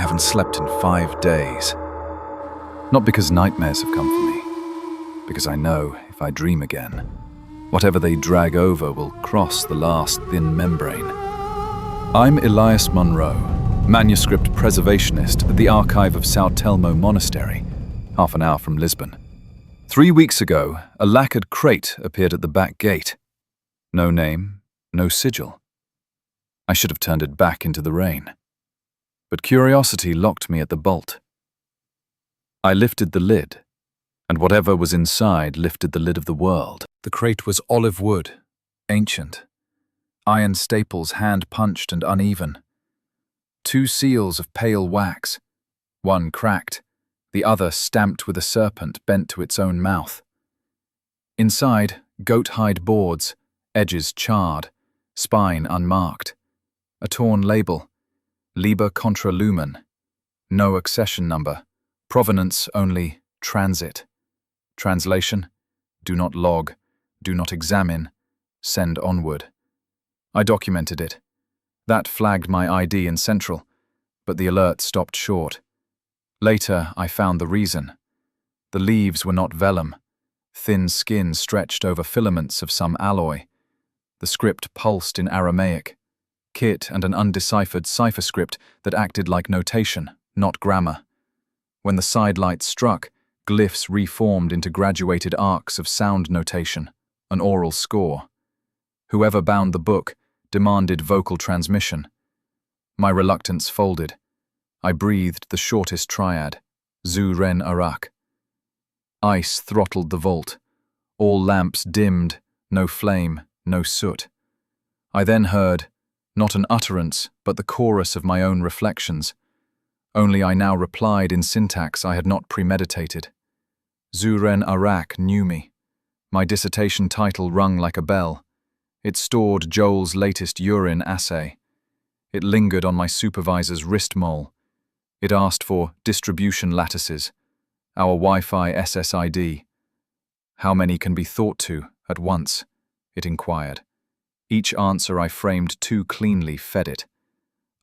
haven't slept in 5 days. Not because nightmares have come for me, because I know if I dream again, whatever they drag over will cross the last thin membrane. I'm Elias Monroe, manuscript preservationist at the archive of São Telmo Monastery, half an hour from Lisbon. 3 weeks ago, a lacquered crate appeared at the back gate. No name, no sigil. I should have turned it back into the rain. But curiosity locked me at the bolt. I lifted the lid, and whatever was inside lifted the lid of the world. The crate was olive wood, ancient. Iron staples hand-punched and uneven. 2 seals of pale wax, one cracked, the other stamped with a serpent bent to its own mouth. Inside, goat-hide boards, edges charred, spine unmarked. A torn label, Liber contra lumen, no accession number, provenance only transit. Translation, do not log, do not examine, send onward. I documented it. That flagged my ID in Central, but the alert stopped short. Later, I found the reason. The leaves were not vellum, thin skin stretched over filaments of some alloy. The script pulsed in Aramaic, Kit and an undeciphered cipher script that acted like notation, not grammar. When the sidelights struck, glyphs reformed into graduated arcs of sound notation, an oral score. Whoever bound the book demanded vocal transmission. My reluctance folded. I breathed the shortest triad, Zu Ren Arak. Ice throttled the vault. All lamps dimmed, no flame, no soot. I then heard, not an utterance, but the chorus of my own reflections. Only I now replied in syntax I had not premeditated. Zu Ren Arak knew me. My dissertation title rung like a bell. It stored Joel's latest urine assay. It lingered on my supervisor's wrist mole. It asked for distribution lattices, our Wi-Fi SSID. How many can be thought to at once? It inquired. Each answer I framed too cleanly fed it.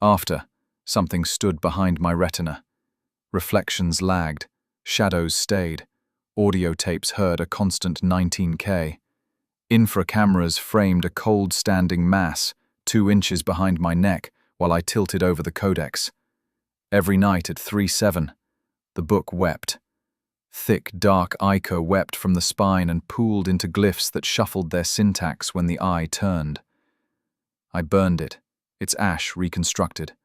After, something stood behind my retina. Reflections lagged, shadows stayed, audio tapes heard a constant 19K. Infra-cameras framed a cold-standing mass 2 inches behind my neck while I tilted over the codex. Every night at 3/7, the book wept. Thick, dark ichor wept from the spine and pooled into glyphs that shuffled their syntax when the eye turned. I burned it, its ash reconstructed.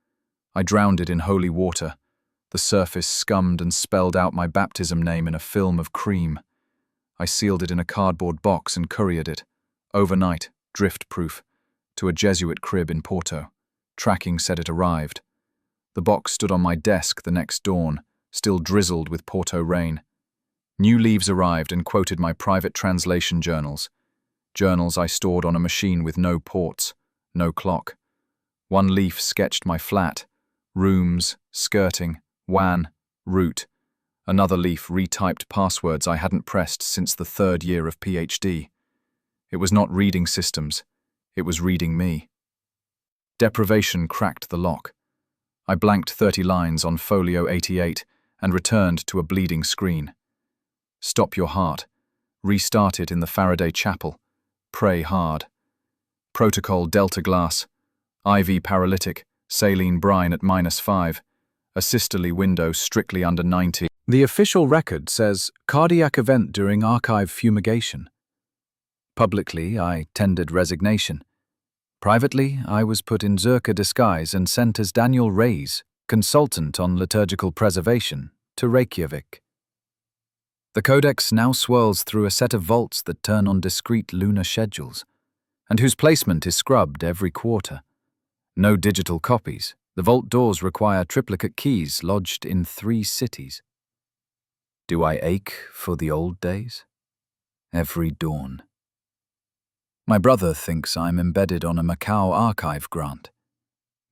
I drowned it in holy water. The surface scummed and spelled out my baptism name in a film of cream. I sealed it in a cardboard box and couriered it, overnight, drift-proof, to a Jesuit crib in Porto. Tracking said it arrived. The box stood on my desk the next dawn, still drizzled with Porto rain. New leaves arrived and quoted my private translation journals. Journals I stored on a machine with no ports, no clock. One leaf sketched my flat, rooms, skirting, WAN, route. Another leaf retyped passwords I hadn't pressed since the 3rd year of PhD. It was not reading systems, it was reading me. Deprivation cracked the lock. I blanked 30 lines on folio 88 and returned to a bleeding screen. Stop your heart. Restart it in the Faraday Chapel. Pray hard. Protocol Delta Glass. IV paralytic. Saline brine at -5. Asystole window strictly under 90. The official record says cardiac event during archive fumigation. Publicly, I tendered resignation. Privately, I was put in Zerka disguise and sent as Daniel Reyes, consultant on liturgical preservation, to Reykjavik. The codex now swirls through a set of vaults that turn on discrete lunar schedules, and whose placement is scrubbed every quarter. No digital copies. The vault doors require triplicate keys lodged in 3 cities. Do I ache for the old days? Every dawn. My brother thinks I'm embedded on a Macau archive grant.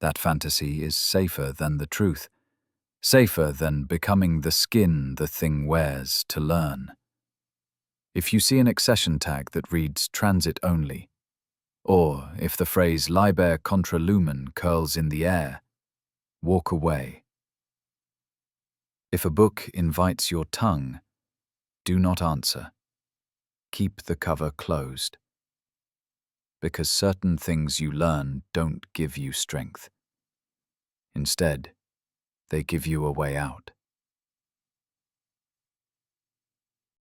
That fantasy is safer than the truth. Safer than becoming the skin the thing wears to learn. If you see an accession tag that reads transit only, or if the phrase liber contra lumen curls in the air, walk away. If a book invites your tongue, do not answer. Keep the cover closed. Because certain things you learn don't give you strength. Instead, they give you a way out.